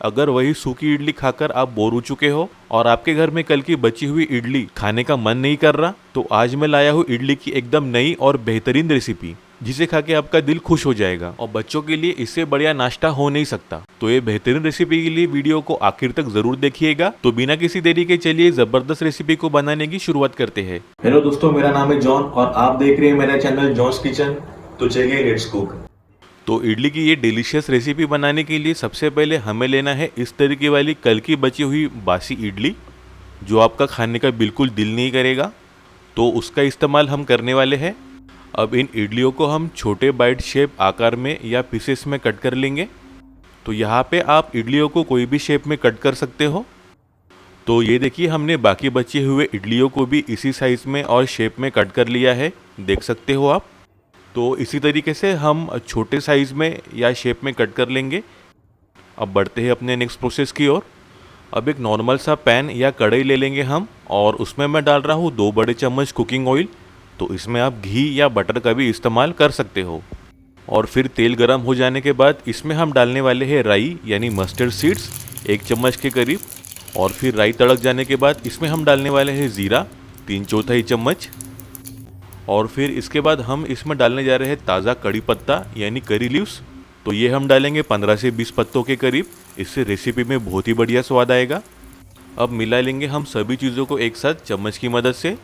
अगर वही सूखी इडली खाकर आप बोर हो चुके हो और आपके घर में कल की बची हुई इडली खाने का मन नहीं कर रहा, तो आज मैं लाया हूँ इडली की एकदम नई और बेहतरीन रेसिपी, जिसे खा के आपका दिल खुश हो जाएगा। और बच्चों के लिए इससे बढ़िया नाश्ता हो नहीं सकता। तो ये बेहतरीन रेसिपी के लिए वीडियो को आखिर तक जरूर देखिएगा। तो बिना किसी देरी के चलिए जबरदस्त रेसिपी को बनाने की शुरुआत करते हैं। हेलो दोस्तों, मेरा नाम है जॉन और आप देख रहे हैं मेरा चैनल जॉन्स किचन। तो चलिए लेट्स कुक। तो इडली की ये डिलीशियस रेसिपी बनाने के लिए सबसे पहले हमें लेना है इस तरीके वाली कल की बची हुई बासी इडली, जो आपका खाने का बिल्कुल दिल नहीं करेगा। तो उसका इस्तेमाल हम करने वाले हैं। अब इन इडलियों को हम छोटे बाइट शेप आकार में या पीसेस में कट कर लेंगे। तो यहाँ पे आप इडलियों को कोई भी शेप में कट कर सकते हो। तो ये देखिए, हमने बाकी बचे हुए इडलियों को भी इसी साइज़ में और शेप में कट कर लिया है, देख सकते हो आप। तो इसी तरीके से हम छोटे साइज़ में या शेप में कट कर लेंगे। अब बढ़ते हैं अपने नेक्स्ट प्रोसेस की ओर। अब एक नॉर्मल सा पैन या कढ़ाई ले लेंगे हम, और उसमें मैं डाल रहा हूँ 2 बड़े चम्मच कुकिंग ऑयल। तो इसमें आप घी या बटर का भी इस्तेमाल कर सकते हो। और फिर तेल गर्म हो जाने के बाद इसमें हम डालने वाले हैं राई यानी मस्टर्ड सीड्स 1 चम्मच के करीब। और फिर राई तड़क जाने के बाद इसमें हम डालने वाले हैं ज़ीरा 3/4 चम्मच। और फिर इसके बाद हम इसमें डालने जा रहे हैं ताज़ा कड़ी पत्ता यानी करी लीव्स। तो ये हम डालेंगे 15 से 20 पत्तों के करीब। इससे रेसिपी में बहुत ही बढ़िया स्वाद आएगा। अब मिला लेंगे हम सभी चीज़ों को एक साथ चम्मच की मदद से।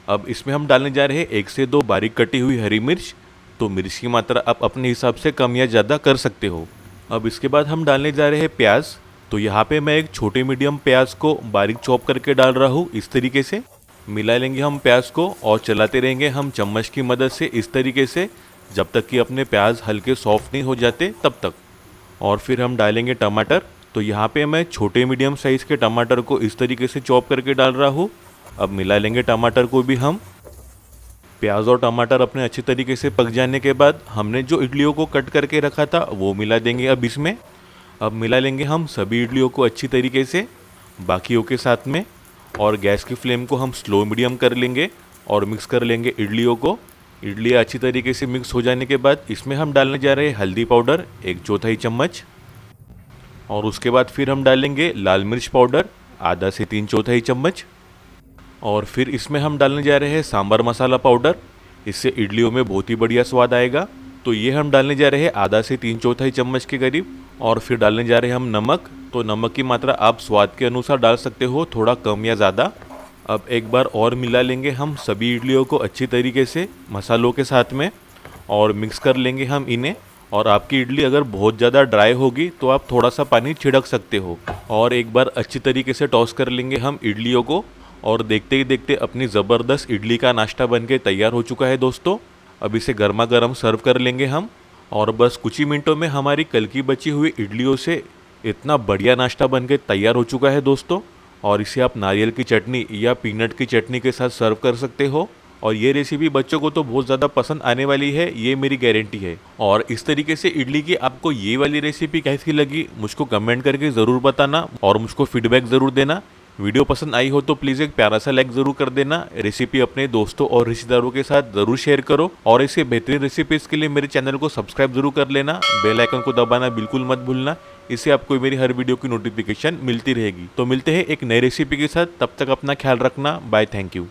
अब इसमें हम डालने जा रहे हैं 1 से 2 बारीक कटी हुई हरी मिर्च। तो मिर्च की मात्रा आप अपने हिसाब से कम या ज़्यादा कर सकते हो। अब इसके बाद हम डालने जा रहे हैं प्याज। तो यहाँ पे मैं एक छोटे मीडियम प्याज को बारीक चॉप करके डाल रहा हूँ इस तरीके से। मिला लेंगे हम प्याज को और चलाते रहेंगे हम चम्मच की मदद से इस तरीके से, जब तक कि अपने प्याज हल्के सॉफ्ट नहीं हो जाते तब तक। और फिर हम डालेंगे टमाटर। तो यहाँ पे मैं छोटे मीडियम साइज़ के टमाटर को इस तरीके से चॉप करके डाल रहा हूँ। अब मिला लेंगे टमाटर को भी हम। प्याज और टमाटर अपने अच्छे तरीके से पक जाने के बाद हमने जो इडलियों को कट करके रखा था वो मिला देंगे अब इसमें। अब मिला लेंगे हम सभी इडलियों को अच्छी तरीके से बाकियों के साथ में, और गैस की फ्लेम को हम स्लो मीडियम कर लेंगे और मिक्स कर लेंगे इडलियों को। इडलियाँ अच्छी तरीके से मिक्स हो जाने के बाद इसमें हम डालने जा रहे हैं हल्दी पाउडर 1/4 चम्मच। और उसके बाद फिर हम डालेंगे लाल मिर्च पाउडर आधा से 3/4 चम्मच। और फिर इसमें हम डालने जा रहे हैं सांभर मसाला पाउडर। इससे इडलियों में बहुत ही बढ़िया स्वाद आएगा। तो ये हम डालने जा रहे हैं आधा से 3/4 चम्मच के करीब। और फिर डालने जा रहे हैं हम नमक। तो नमक की मात्रा आप स्वाद के अनुसार डाल सकते हो, थोड़ा कम या ज़्यादा। अब एक बार और मिला लेंगे हम सभी इडलियों को अच्छी तरीके से मसालों के साथ में, और मिक्स कर लेंगे हम इन्हें। और आपकी इडली अगर बहुत ज़्यादा ड्राई होगी तो आप थोड़ा सा पानी छिड़क सकते हो। और एक बार अच्छी तरीके से टॉस कर लेंगे हम इडलियों को। और देखते ही देखते अपनी ज़बरदस्त इडली का नाश्ता बनके तैयार हो चुका है दोस्तों। अब इसे गर्मा गर्म सर्व कर लेंगे हम। और बस कुछ ही मिनटों में हमारी कल की बची हुई इडलियों से इतना बढ़िया नाश्ता बनके तैयार हो चुका है दोस्तों। और इसे आप नारियल की चटनी या पीनट की चटनी के साथ सर्व कर सकते हो। और ये रेसिपी बच्चों को तो बहुत ज़्यादा पसंद आने वाली है, ये मेरी गारंटी है। और इस तरीके से इडली की आपको ये वाली रेसिपी कैसी लगी मुझको कमेंट करके ज़रूर बताना, और मुझको फीडबैक ज़रूर देना। वीडियो पसंद आई हो तो प्लीज़ एक प्यारा सा लाइक ज़रूर कर देना। रेसिपी अपने दोस्तों और रिश्तेदारों के साथ ज़रूर शेयर करो। और ऐसे बेहतरीन रेसिपीज़ के लिए मेरे चैनल को सब्सक्राइब जरूर कर लेना। बेल आइकन को दबाना बिल्कुल मत भूलना, इससे आपको मेरी हर वीडियो की नोटिफिकेशन मिलती रहेगी। तो मिलते हैं एक नई रेसिपी के साथ, तब तक अपना ख्याल रखना। Bye, thank you.